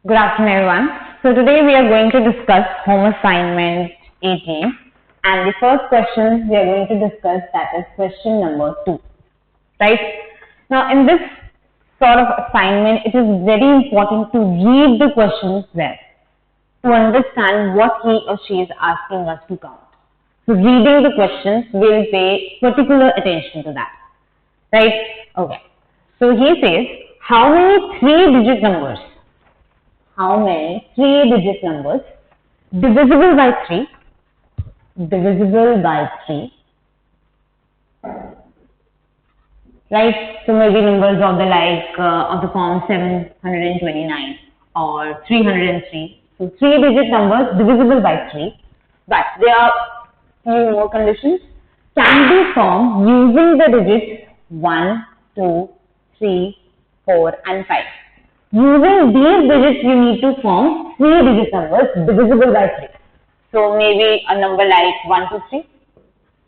Good afternoon, everyone. So today we are going to discuss home assignment 18, and the first question we are going to discuss, that is question number 2. Right? Now in this sort of assignment, it is very important to read the questions well to understand what he or she is asking us to count. So reading the questions will pay particular attention to that. Right? Okay. So he says, how many 3-digit numbers? How many 3-digit numbers divisible by 3, right? So maybe numbers of the form 729 or 303. So 3-digit numbers divisible by 3, but there are few more conditions. Can be formed using the digits 1, 2, 3, 4 and 5. Using these digits, you need to form 3-digit numbers divisible by 3. So maybe a number like 123,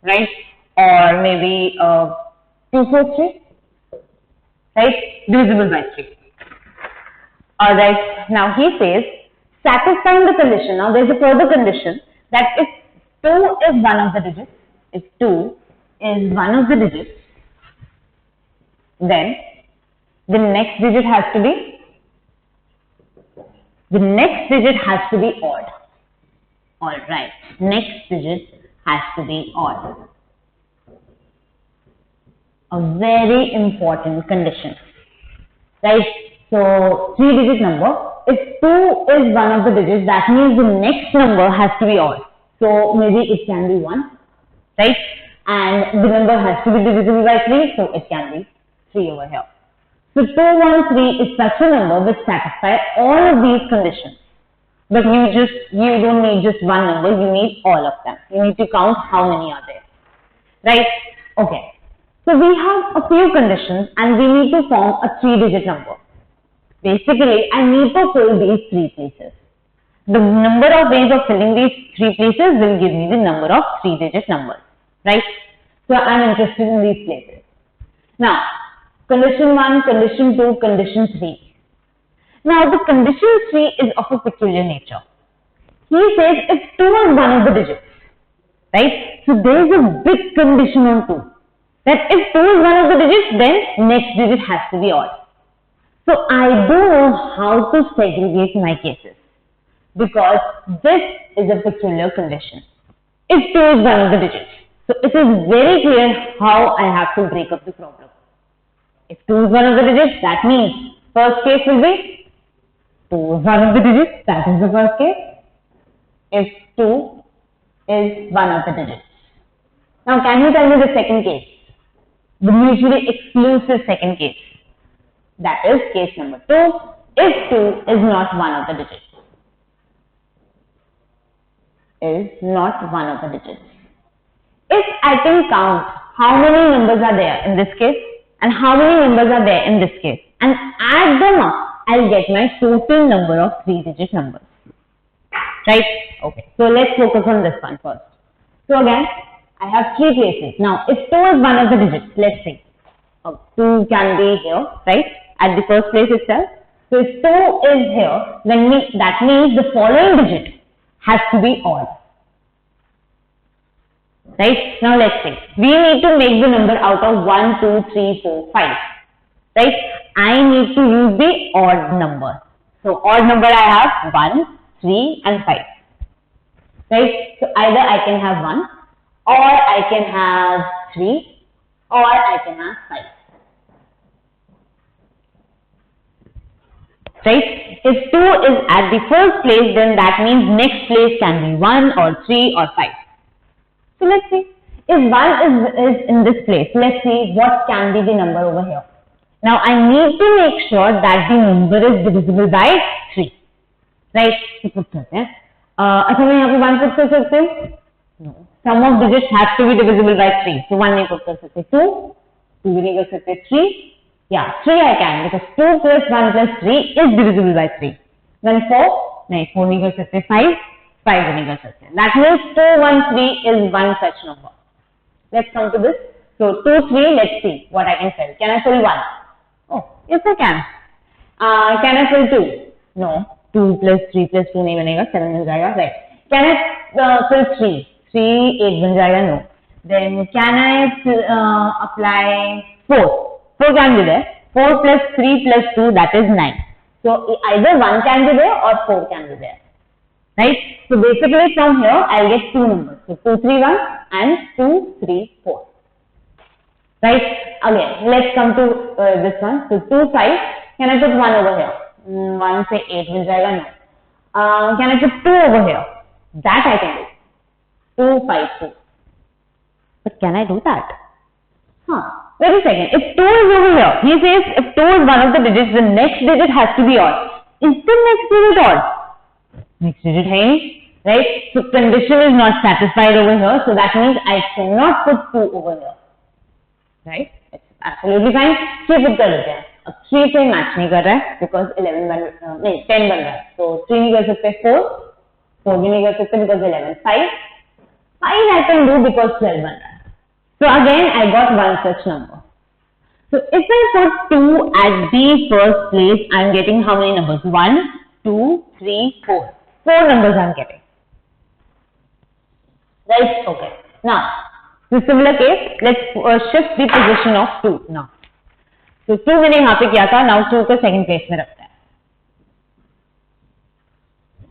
right? Or maybe 243, right? Divisible by 3. Alright, now he says, satisfying the condition. Now there is a further condition that if 2 is one of the digits, then the next digit has to be odd. Alright, next digit has to be odd. A very important condition. Right? So 3-digit number. If 2 is one of the digits, that means the next number has to be odd. So maybe it can be 1. Right? And the number has to be divisible by 3, so it can be 3 over here. So 213 is such a number which satisfies all of these conditions. But you don't need just one number, you need all of them. You need to count how many are there. Right? Okay. So we have a few conditions and we need to form a 3-digit number. Basically, I need to fill these 3 places. The number of ways of filling these 3 places will give me the number of 3-digit numbers. Right? So I'm interested in these places. Now, condition 1, condition 2, condition 3. Now the condition 3 is of a peculiar nature. He says if 2 is one of the digits, right? So there is a big condition on 2. That if 2 is one of the digits, then next digit has to be odd. So I don't know how to segregate my cases because this is a peculiar condition. If 2 is one of the digits. So it is very clear how I have to break up the problem. If 2 is one of the digits, that means first case will be 2 is one of the digits, that is the first case. If 2 is one of the digits. Now can you tell me the second case? The mutually exclusive second case. That is case number 2. If 2 is not one of the digits. If I can count how many numbers are there in this case and how many numbers are there in this case and add them up, I'll get my total number of 3-digit numbers. Right? Okay. So let's focus on this one first. So again, I have 3 places. Now, if 2 is one of the digits, let's see. 2 can be here, right? At the first place itself. So if 2 is here, then that means the following digit has to be odd. Right? Now let's see. We need to make the number out of 1, 2, 3, 4, 5. Right? I need to use the odd number. So odd number I have 1, 3 and 5. Right? So either I can have 1 or I can have 3 or I can have 5. Right? If 2 is at the first place, then that means next place can be 1 or 3 or 5. So let's see. If 1 is in this place, let's see what can be the number over here. Now I need to make sure that the number is divisible by 3. Right? So put करते हैं. अच्छा मैं यहाँ पे 1 put कर सकते हूँ? No. Sum of digits has to be divisible by 3. So 1 नहीं put कर सकते. 2 भी नहीं कर सकते. 3. Yeah, 3 I can because 2 plus 1 plus 3 is divisible by 3. Then 4 नहीं 4 नहीं कर सकते. 5 भी नहीं कर सकते. That means 213 is one such number. Let's come to this. So 2, 3. Let's see what I can fill. Can I fill 1? Oh, yes I can. Can I fill 2? No. 2 plus 3 plus 2 नहीं बनेगा, 7 बन जाएगा, right? Can I fill 3? 3 8 बन जाएगा, no. Then can I apply 4? 4 can be there. 4 plus 3 plus 2, that is 9. So either 1 can be there or 4 can be there, right? So basically from here I'll get two numbers. So 2 3 1 and 2 3 4. Right? Again, let's come to this one. So 2 5. Can I put 1 over here? 1 say 8 will jayega, no. Can I put 2 over here? That I can do. 2 5 2. But can I do that? Wait a second. If 2 is over here, he says if 2 is one of the digits, the next digit has to be odd. Is the next digit odd? Next digit hai, right? So condition is not satisfied over here. So that means I cannot put 2 over here. Right? It's absolutely fine. 3 put कर लेते हैं. अब 3 से match नहीं कर रहा है because 10 बन रहा है. So 3 नहीं कर सकते, 4 भी नहीं कर सकते because 11 5 I can do because 12 बन रहा है. So again I got one such number. So if I put 2 at the first place, I am getting how many numbers? 1 2 3 4. 4 numbers I am getting. Right? Okay. Now in similar case, let's shift the position of 2 now. So 2 मैंने यहाँ पे किया था, now 2 को second place में रखते हैं.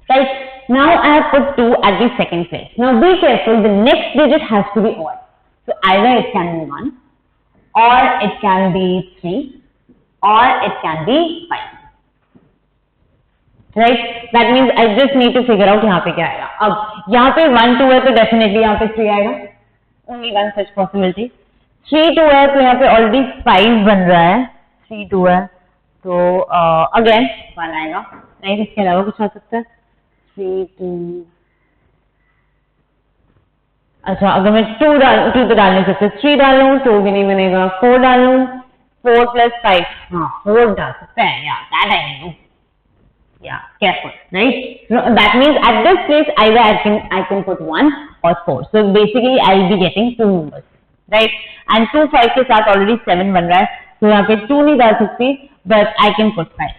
Right? Now I have put 2 at the second place. Now be careful, the next digit has to be odd. So either it can be 1, or it can be 3, or it can be 5. Right? That means I just need to figure out यहाँ पे क्या आएगा. अब यहाँ पे 1 2 है तो definitely यहाँ पे 3 आएगा. Only one such possibility. 3 2 है तो यहाँ पे already 5 बन रहा है. 3 2 है तो again 1 आएगा. नहीं, इसके अलावा कुछ आ सकता है. 3 2. अच्छा, अगर मैं 2 तो डाल नहीं सकते, 3 डालूं तो भी नहीं बनेगा. 4 डालूं, 4 plus 5, हाँ 4 डाल सकते हैं. Yeah, that I can do. Yeah, careful, right? So that means at this place either I can put 1 or 4. So basically I'll be getting 2 numbers, right? And 2 5 के साथ already 7 बन रहा है. So यहाँ पे 2 नहीं डाल सकती, but I can put 5.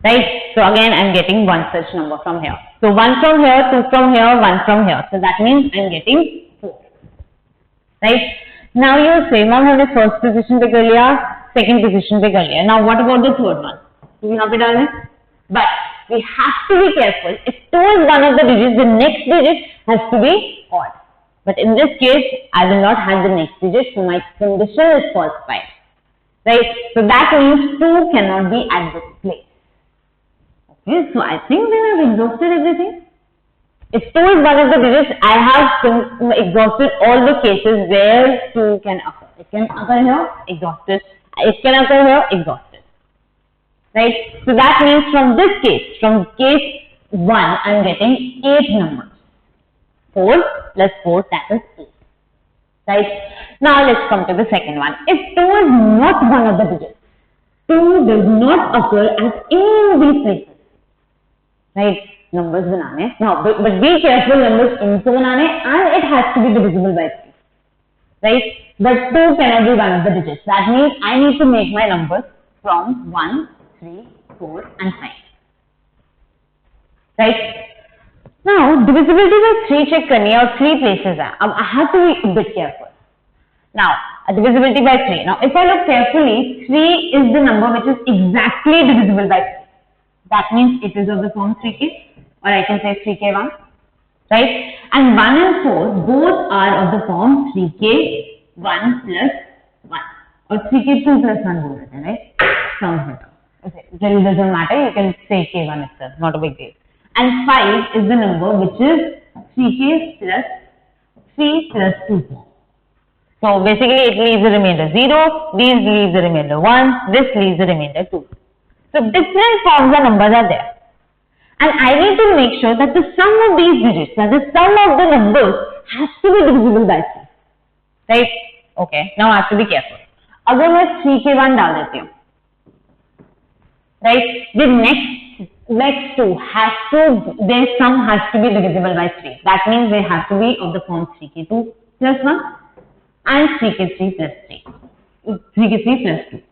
Right? So again I'm getting one such number from here. So 1 from here, 2 from here, 1 from here. So that means I'm getting 4. Right? Now you say, Mom, हमने first position पे कर लिया, second position पे कर लिया. Now what about the third one? तो यहाँ पे डालें. But we have to be careful. If 2 is one of the digits, the next digit has to be odd. But in this case, I will not have the next digit, so my condition is falsified. Right? So that means 2 cannot be at this place. Okay, so I think we have exhausted everything. If 2 is one of the digits, I have exhausted all the cases where 2 can occur. It can occur here, exhausted. It can occur here, exhausted. Right? So that means from this case, from case 1, I am getting 8 numbers. 4 plus 4, that is 8. Right? Now let's come to the second one. If 2 is not one of the digits, 2 does not occur at any of these places. Right? Numbers banane. Now, but be careful, numbers इनको बनाने, and it has to be divisible by 3. Right? But 2 cannot be one of the digits. That means I need to make my numbers from 1, 3, 4 and 5. Right? Now, divisibility by 3 check करनी है और 3 places है. अब I have to be a bit careful. Now, divisibility by 3. Now, if I look carefully, 3 is the number which is exactly divisible by 3. That means it is of the form 3k, or I can say 3k1. Right? And 1 and 4 both are of the form 3k1 plus 1. Or 3k2 plus 1 बोल देते हैं, right? Sounds better. Okay, it really doesn't matter, you can say k1 itself, not a big deal. And 5 is the number which is 3k plus 3 plus 2. So basically it leaves the remainder 0, these leaves the remainder 1, this leaves the remainder 2. So different forms of numbers are there. And I need to make sure that the sum of these digits, that the sum of the numbers has to be divisible by 3. Right? Okay, now I have to be careful. अगर मैं 3k1 डाल देती हूँ, right, the next two has to, their sum has to be divisible by 3. That means they have to be of the form 3k2 plus 1 and 3k3 plus 3. 3k3 plus 2.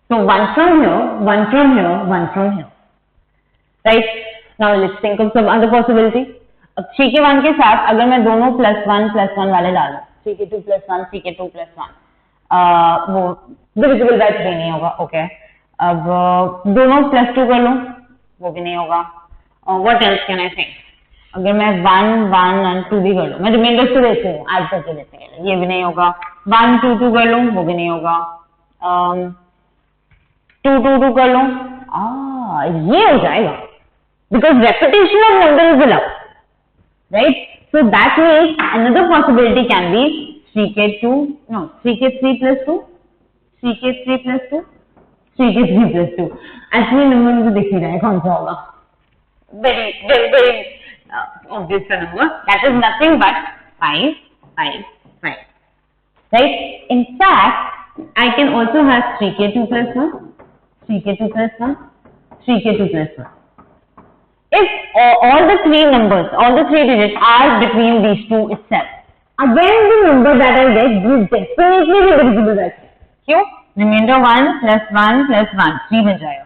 So 1 from here, 1 from here, 1 from here. Right? Now let's think of some other possibility. अब 3 के 1 के साथ अगर मैं दोनों +1 वाले डालूं, 3 के 2 +1, 3 के 2 +1, वो डिविजिबल बाय 3 नहीं होगा. ओके. अब दोनों +2 कर लूं, वो भी नहीं होगा. What else can I think? अगर मैं 1 1 और 2 भी कर लूं, मैं रिमाइंडर से देती हूँ, ऐड करके देते हैं, ये भी नहीं होगा. 1 2 2 कर लूं, वो भी नहीं होगा. 2 2 2 कर लूं, ये हो जाएगा. Because repetition of number is allowed, right? So that means another possibility can be 3k2, no, 3k3 plus 2, 3k3 plus 2, 3k3 plus 2. Actually number मुझे दिख ही रहा है कौन सा होगा. Very obvious number. That is nothing but 5, 5, 5. Right? In fact, I can also have 3k2 plus 1, 3k2 plus 1, 3k2 plus 1. If all the three numbers, all the three digits are between these two itself, again the number that I get will definitely be divisible by 3. क्यों? Remainder 1 plus 1 plus 1, 3 बन जाएगा.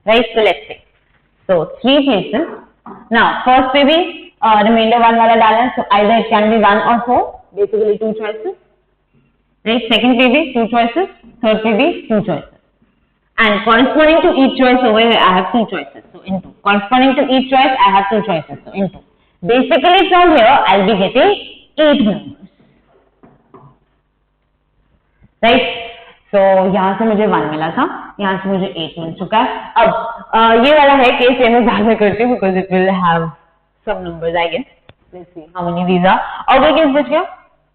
Right? So let's see. So 3 places. Now first पे भी remainder 1 वाला डालना है. So either it can be 1 or 4. Basically 2 choices. Right? Second पे भी 2 choices. Third पे भी 2 choices. And corresponding to each choice over here, I have 2 choices, so into. Corresponding to each choice, I have 2 choices, so into. Basically from here, I'll be getting 8 numbers. Right? So यहाँ से मुझे 1 मिला था, यहाँ से मुझे 8 मिल चुका है. अब ये वाला है केस, ये मैं ज़्यादा करती हूँ because it will have some numbers, I guess. Let's see how many these are. और कोई केस बच गया?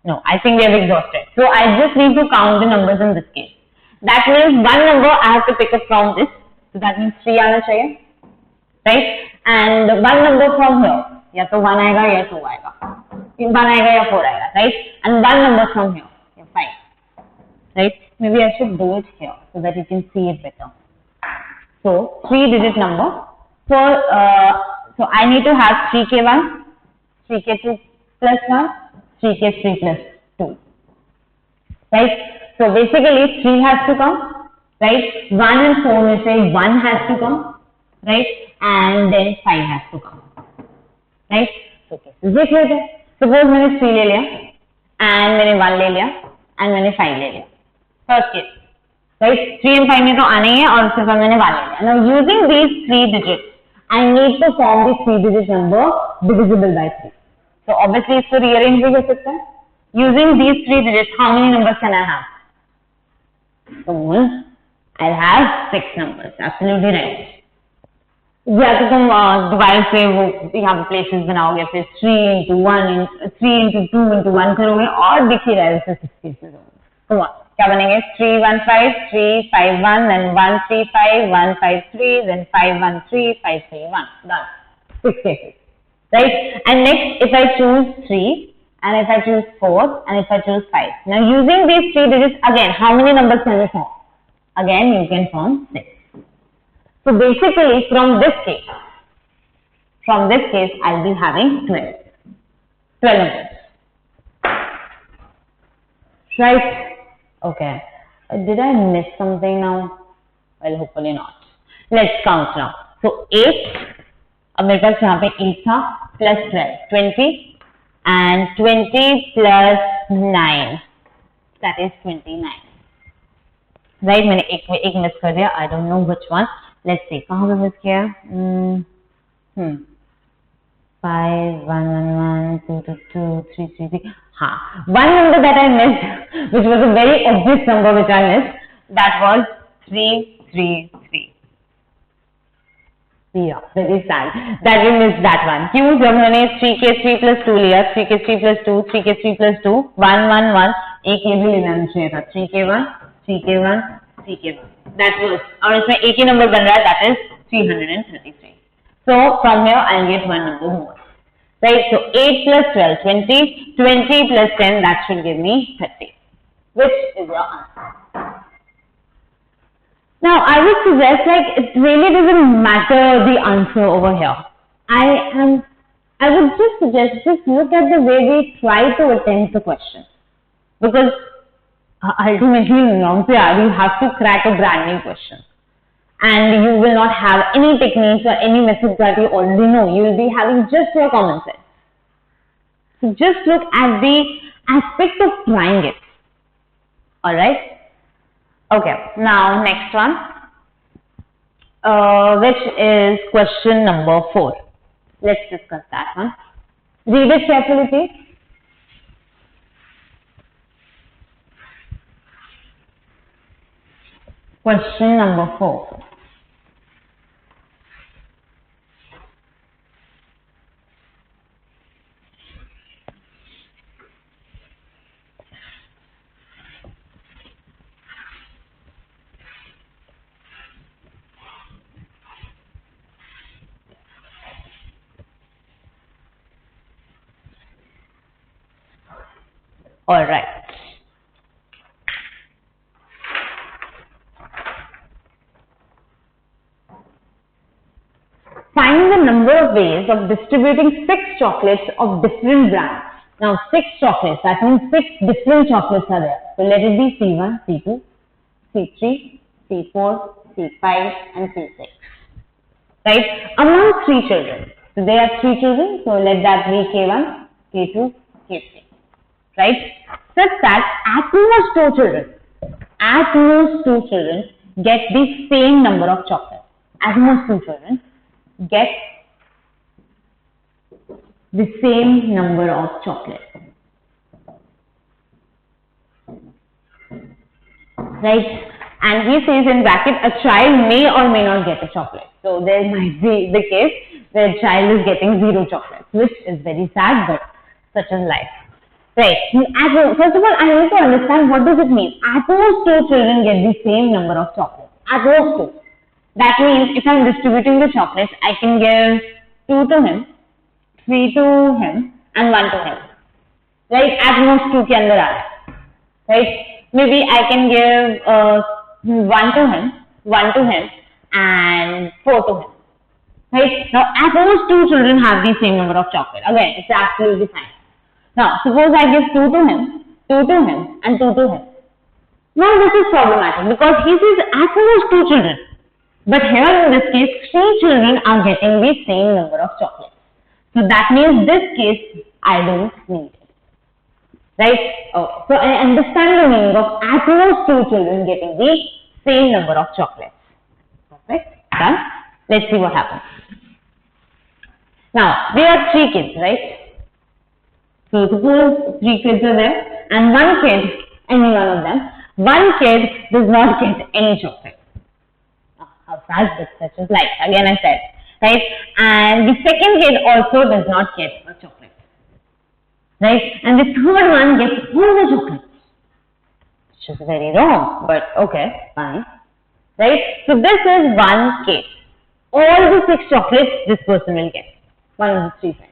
No, I think we have exhausted. So I just need to count the numbers in this case. That means one number I have to pick up from this. So that means 3 आना चाहिए, right? And one number from here, या तो 1 आएगा या 2 आएगा, 1 आएगा या 4 आएगा, right? And one number from here, या 5, right? Maybe I should do it here so that you can see it better. So 3-digit number. So I need to have 3k1, 3k2 plus 1, 3k3 plus 2, right? So basically 3 has to come, right? 1 and 4 में से 1 has to come, right? And then 5 has to come, right? So देख लेते हैं. Suppose मैंने 3 ले लिया, and मैंने 1 ले लिया, and मैंने 5 ले लिया. First case, right? 3 and 5 में तो आने ही है, और उसके बाद मैंने 1 ले लिया. Now using these 3 digits, I need to form the 3-digit number divisible by 3. So obviously इसको rearrange भी कर सकते हैं. Using these 3 digits, how many numbers can I have? So I'll have 6 numbers. Absolutely right. या तो तुम दोबारा से वो यहाँ पे प्लेसेस बनाओगे, फिर 3 into 1 3 into 2 into 1 करोगे, और दिख ही रहा है उससे 6 cases होंगे. तो क्या बनेंगे? 3 1 5 3 5 1 then 1 3 5 1 5 3 then 5 1 3 5 3 1. Done. 6 cases. Right? And next, if I choose 3 and if I choose 4 and if I choose 5. Now using these 3 digits again, how many numbers can we form? Again you can form 6. So basically from this case I'll be having 12 numbers. Right? Okay. Did I miss something now? Well, hopefully not. Let's count now. So 8, अब मेरे पास यहाँ पे 8 था, plus 12, 20. And 20 plus 9, that is 29. Right? मैंने एक miss कर दिया. I don't know which one. Let's see. कहाँ पे मिस किया? 5 1 1 1 2 2 2 3 3 3. हाँ. One number that I missed, which was a very obvious number which I missed, that was 333. Yeah, very sad that we missed that one. क्यों? जब मैंने 3k3 plus 2 लिया, 3k3 plus 2, 3k3 plus 2, 1 1 1, एक ये भी लेना चाहिए था, 3k1, 3k1, 3k1. That was, और इसमें एक ही नंबर बन रहा है, that is 333. So from here I'll get one number more. Right? So 8 plus 12, 20, 20 plus 10, that should give me 30. Which is your answer? Now, I would suggest, like, it really doesn't matter the answer over here. I would just suggest, just look at the way we try to attempt the question. Because ultimately norms. Yeah, you have to crack a brand new question. And you will not have any techniques or any methods that you already know. You will be having just your common sense. So just look at the aspect of trying it. Alright? Okay, now next one, which is question number 4. Let's discuss that one. Read it carefully, please. Question number 4. All right. Find the number of ways of distributing 6 chocolates of different brands. Now 6 chocolates, that means 6 different chocolates are there. So let it be C1, C2, C3, C4, C5 and C6. Right? Among 3 children. So there are 3 children, so let that be K1, K2, K3. Right? Such that at most 2 children get the same number of chocolates. At most 2 children get the same number of chocolates. Right? And he says in bracket, a child may or may not get a chocolate. So there might be the case where a child is getting 0 chocolates, which is very sad, but such is life. Right. First of all, I need to understand what does it mean. At most 2 children get the same number of chocolates. At most 2. That means if I am distributing the chocolates, I can give 2 to him, 3 to him, and 1 to him. Right? At most 2 के अंदर आ रहा है. Right? Maybe I can give 1 to him, 1 to him, and 4 to him. Right? Now, at most 2 children have the same number of chocolates. Again, it's absolutely fine. Now, suppose I give 2 to him, 2 to him, and 2 to him. Now, this is problematic because he says at most 2 children. But here in this case, 3 children are getting the same number of chocolates. So that means this case, I don't need it. Right? Okay. So I understand the meaning of at most 2 children getting the same number of chocolates. Perfect? Done? Let's see what happens. Now, there are 3 kids, right? So suppose 3 kids are there and 1 kid, any one of them, 1 kid does not get any chocolate. Oh, how sad, but such is life. Again I said, right? And the second kid also does not get a chocolate. Right? And the third one gets all the chocolates. Which is very wrong, but okay, fine. Right? So this is 1 case. All the 6 chocolates this person will get. One of the 3 friends.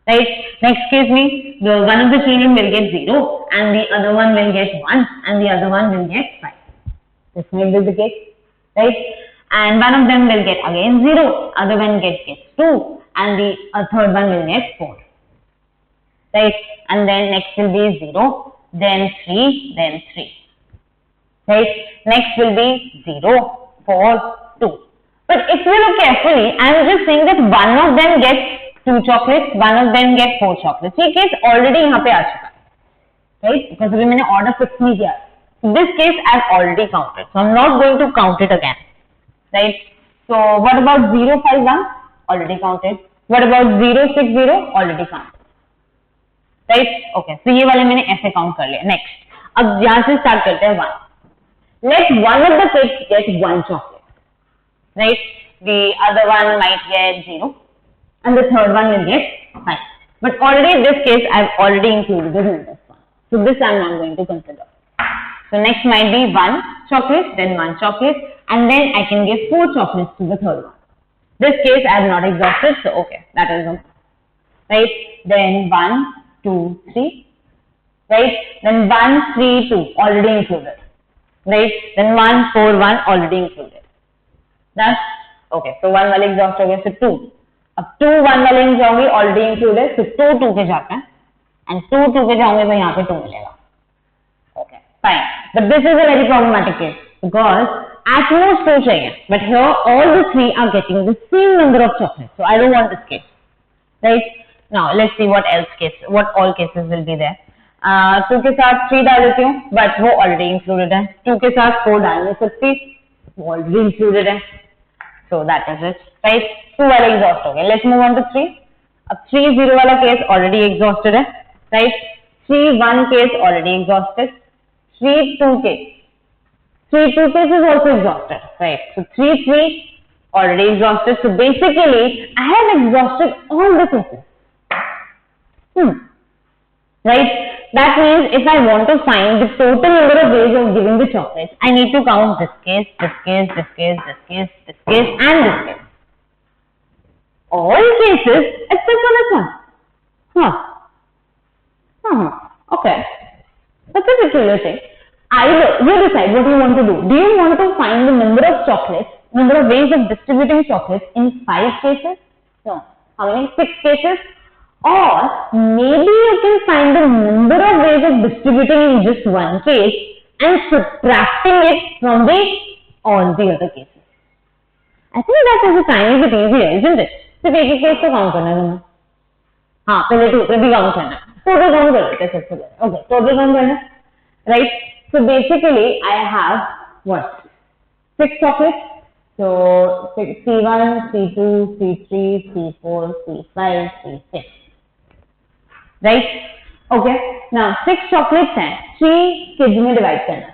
Right? Next case means one of the children will get 0 and the other one will get 1 and the other one will get 5. This might be the case. Right? And one of them will get again 0, other one gets 2 and the third one will get 4. Right? And then next will be 0, then 3, then 3. Right? Next will be 0, 4, 2. But if you look carefully, I am just saying that one of them gets 2 chocolates, one of them get 4 chocolates. ये case already यहाँ पे आ चुका है, right? Because अभी मैंने order fix नहीं किया. So this case I've already counted, so I'm not going to count it again, right? So what about 0, 5, 1? Already counted. What about 0, 6, 0? Already counted, right? Okay. So ये वाले मैंने ऐसे count कर लिया. Next, अब यहाँ से start करते हैं 1. Let one of the kids get 1 chocolate, right? The other one might get 0. And the third one will get 5. But already in this case, I've already included it in this one. So this I'm not going to consider. So next might be 1 chocolate, then 1 chocolate, and then I can give 4 chocolates to the third one. This case I have not exhausted, so okay, that is okay. Right? Then 1, 2, 3. Right? Then 1, 3, 2, already included. Right? Then 1, 4, 1, already included. Done? Okay, so 1 will exhaust again, so 2. अब 2 1 वाले जाओगे already included, तो 2 2 के जाते हैं and 2 2 के जाओगे तो यहाँ पे 2 मिलेगा. Okay, fine. But this is a very problematic case because at most 2 चाहिए. But here all the 3 are getting the same number of chocolates. So I don't want this case. Right? Now let's see what all cases will be there. 2 के साथ 3 डाल देती हूँ, but वो already included है. 2 के साथ 4 डाल नहीं सकती, वो already included है. So that is it. Right? 2 वाला exhaust हो गया. Let's move on to 3. अब 3-0 वाला case already exhausted है. Right? 3-1 case already exhausted. 3-2 case. 3-2 case is also exhausted. Right? So 3-3 already exhausted. So basically, I have exhausted all the cases. Right? That means if I want to find the total number of ways of giving the chocolates, I need to count this case, this case, this case, this case, this case, and this case. All cases except for this one. Okay. That's a peculiar thing. Either you decide what you want to do. Do you want to find the number of chocolates, number of ways of distributing chocolates in 5 cases? No. How many? 6 cases? Or maybe you can find the number of ways of distributing in just 1 case and subtracting it from all the other cases. I think that is a tiny bit easier, isn't it? सिर्फ एक ही case तो count करना है तुम्हें. हाँ, पहले दूसरे भी काउंट करना है. टोटल काउंट कर लेते हैं सबसे पहले. ओके, टोटल काउंट करना है. Right? So basically, I have what? 6 chocolates. So C1, C2, C3, C4, C5, C6. Right? Okay. Now 6 chocolates हैं. 3 kids में divide करना.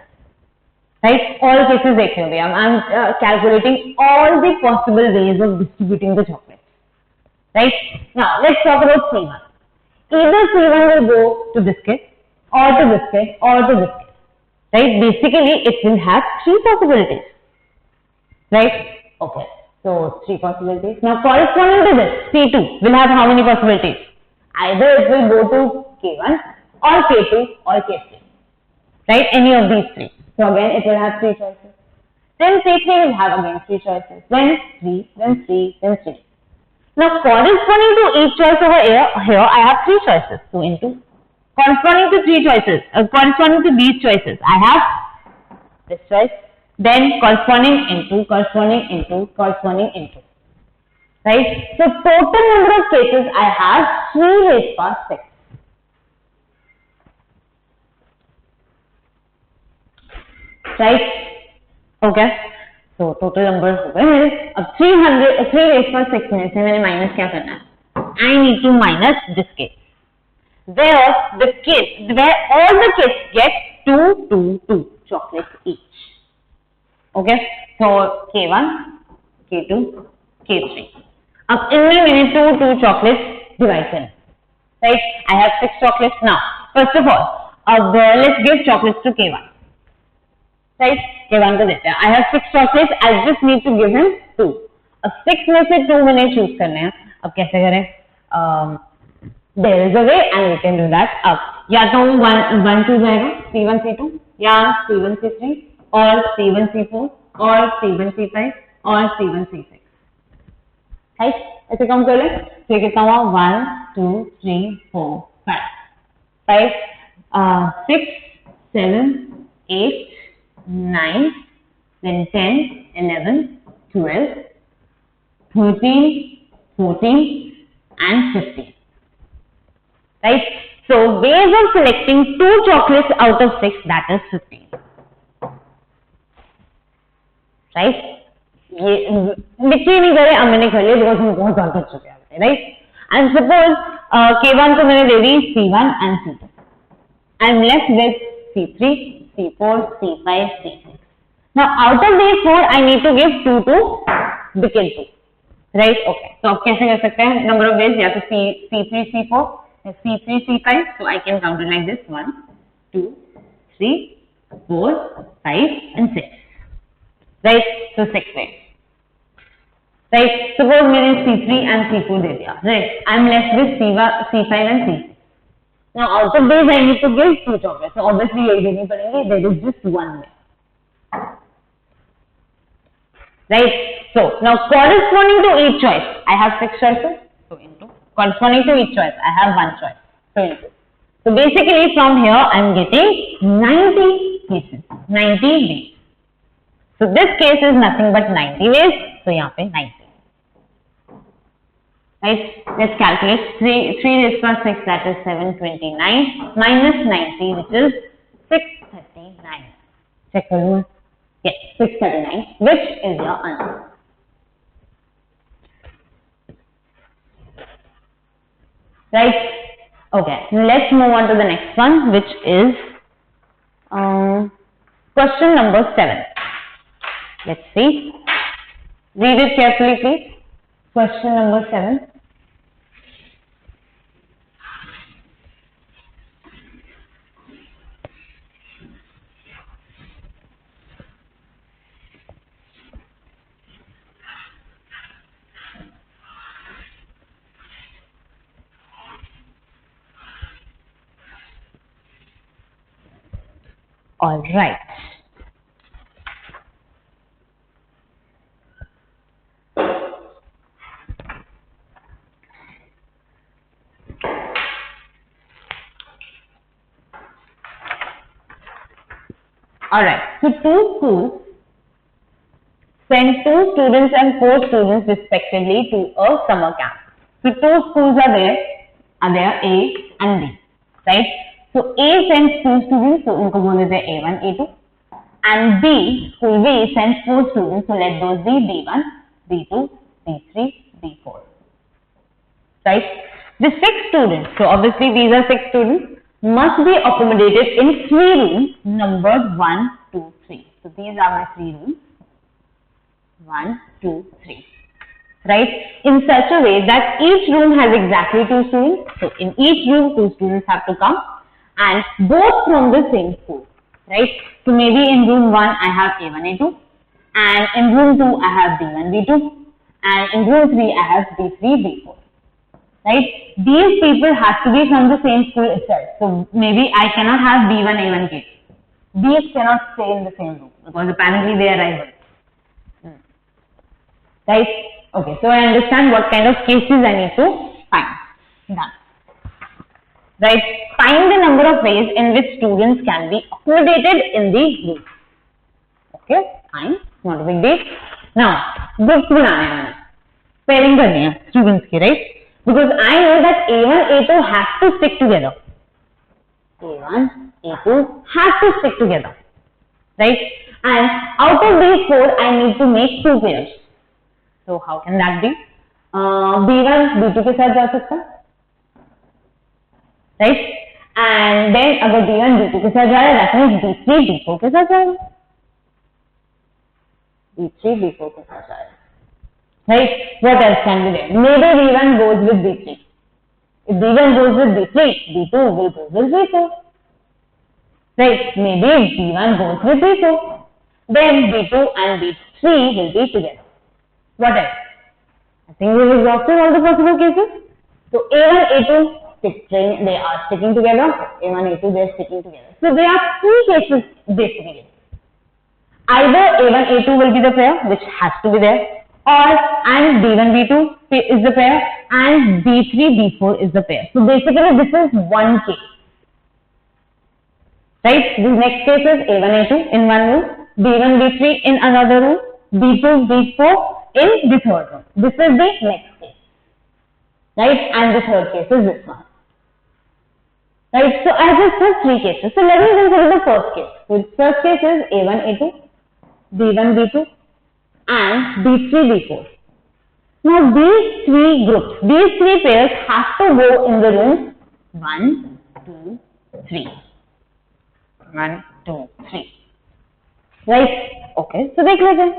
Right? All cases देखिए अभी. I'm calculating all the possible ways of distributing the chocolates. Right? Now let's talk about C1. Either C1 will go to this kid, or to this kid, or to this kid. Right? Basically, it will have 3 possibilities. Right? Okay. So 3 possibilities. Now corresponding to this, C2 will have how many possibilities? Either it will go to K1 or K2 or K3. Right? Any of these 3. So again, it will have 3 choices. Then C3 will have again 3 choices. Then 3, then 3, then 3. Now corresponding to each choice over here I have 3 choices. 2 into. Corresponding to 3 choices, corresponding to these choices, I have this choice. Then corresponding into, corresponding into, corresponding into. Right? So total number of cases I have 3 raised power 6. Right? Okay. So total number हो गए मेरे. अब 3 raised power 6 में से मैंने minus क्या करना है? I need to minus this case. Where all the kids get 2 chocolates each. Okay. So K1, K2, K3. अब इनमें मैंने 2 chocolates divide करना. Right? I have 6 chocolates now. First of all, अब let's give chocolates to K1. Right? K1 को देते हैं. I have 6 chocolates. I just need to give him 2. अब 6 में से 2 मैंने choose करने हैं. अब कैसे करें? There is a way and we can do that. अब या तो 1 2 जाएगा C1 C2 या C1 C3 और C1 C4 और C1 C5 और C1 C6. Right? ऐसे कम कर ले. तो कितना हुआ? 1 2 3 4 5. Right? 6 7 8 9 then 10 11 12 13 14 and 15. Right? So ways of selecting 2 chocolates out of 6, that is 15. Right? ये लिखिए नहीं करे, अब मैंने कर लिया because हम बहुत बार कर चुके हैं. Right? And suppose K1 को मैंने दे दी C1 and C2. I'm left with C3, C4, C5, C6. Now out of these 4, I need to give 2 to the kid 2. Right? Okay. So अब कैसे कर सकते हैं? Number of ways, या तो C3, C4. C3, C5, so I can count it like this: 1, 2, 3, 4, 5, and 6. Right? So 6 ways. Right? Suppose मैंने C3 and C4 दे दिया. Right? I'm left with C5 and C6. Now out of these I need to give 2 chocolates. So obviously यही देनी पड़ेगी. There is just 1 way. Right? So now corresponding to each choice, I have 6 choices. So into. Corresponding to each choice, I have 1 choice. So basically from here I am getting 90 cases, 90 ways. So this case is nothing but 90 ways. So यहाँ पे 90. Right? Let's calculate 3 raised to 6, that is 729 minus 90, which is 639. Check the rule. Yes, 639, which is your answer. Right? Okay, let's move on to the next one, which is question number 7. Let's see. Read it carefully, please. Question number 7. All right. Alright, so 2 schools send 2 students and 4 students respectively to a summer camp. So 2 schools are there A and B, right? So A sends 2 students, so उनको बोल देते हैं A1, A2, and B, school B sends 4 students, so let those be B1, B2, B3, B4, right? The 6 students, so obviously these are 6 students, must be accommodated in 3 rooms numbered 1, 2, 3. So these are my 3 rooms, 1, 2, 3. Right? In such a way that each room has exactly 2 students. So in each room 2 students have to come and both from the same school. Right? So maybe in room 1 I have A1, A2, and in room 2 I have B1, B2, and in room 3 I have B3, B4. Right? These people have to be from the same school itself. So maybe I cannot have B1, A1 kids. These cannot stay in the same room because apparently they are rivals. Right? Okay, so I understand what kind of cases I need to find. Done. Right? Find the number of ways in which students can be accommodated in the room. Okay, fine, not a big deal. Now, groups बनाने हैं, pairing करनी है students की, right? Because I know that A1, A2 have to stick together. A1, A2 have to stick together, right? And out of these 4, I need to make 2 pairs. So how can that be? B1 B2 के साथ जा सकता है, right? And then अगर B1 B2 के साथ जा रहा है, that means B3 B4 के साथ जाएगा, B3 B4 के साथ जाएगा, right? What else can be there? Maybe B1 goes with B3. If B1 goes with B3, B2 will go with B4, right? Maybe B1 goes with B4, then B2 and B3 will be together. What else? I think we have exhausted all the possible cases. So A1, A2, they are sticking together. A1, A2, they are sticking together. So there are 3 cases basically. Either A1, A2 will be the pair, which has to be there, and B1, B2 is the pair, and B3, B4 is the pair. So basically this is one case. Right? The next case is A1, A2 in one room, B1, B3 in another room, B2, B4 in the third room. This is the next case, right? And the third case is this one, right? So I have just 3 cases. So let me consider the first case. So the first case is A1, A2, B1, B2, and B3, B4. Now these 3 groups, these 3 pairs have to go in the rooms 1, 2, 3. 1, 2, 3. Right? Okay. So take a look.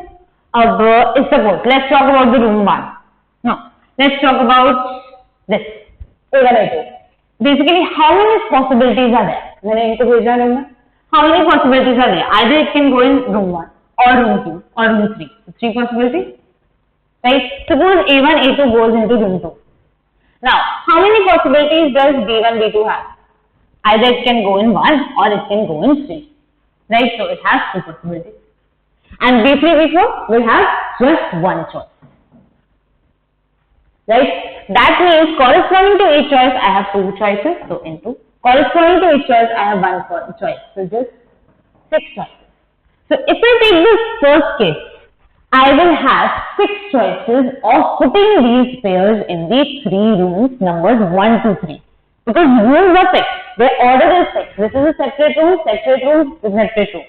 Suppose, let's talk about the room 1. No, let's talk about this, A1, A2. Basically, how many possibilities are there? मैंने इनको भेजा room में. How many possibilities are there? Either it can go in room 1 or room 2 or room 3. So 3 possibilities. Right? Suppose A1, A2 goes into room 2. Now, how many possibilities does B1, B2 have? Either it can go in 1 or it can go in 3. Right? So it has 2 possibilities. And B3, B4 will have just one choice. Right? That means corresponding to each choice, I have 2 choices. So into corresponding to each choice, I have 1 choice. So just 6 choices. So if I take this first case, I will have 6 choices of putting these pairs in the 3 rooms numbered 1 to 3. Because rooms are fixed. Their order is fixed. This is a separate room, separate room, separate room.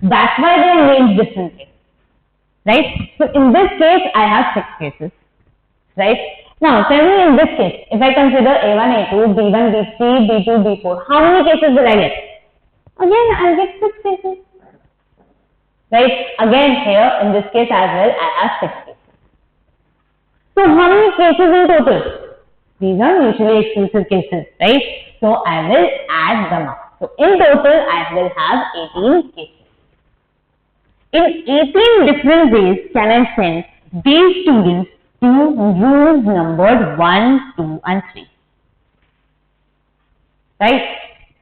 That's why they are named differently. Right? So in this case, I have 6 cases. Right? Now, tell me in this case, if I consider A1, A2, B1, B3, B2, B4, how many cases will I get? Again, I'll get 6 cases. Right? Again, here, in this case as well, I have 6 cases. So, how many cases in total? These are mutually exclusive cases, right? So, I will add them up. So, in total, I will have 18 cases. In 18 different ways can I send these students to rooms numbered 1, 2 and 3. Right?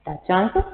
That's your answer.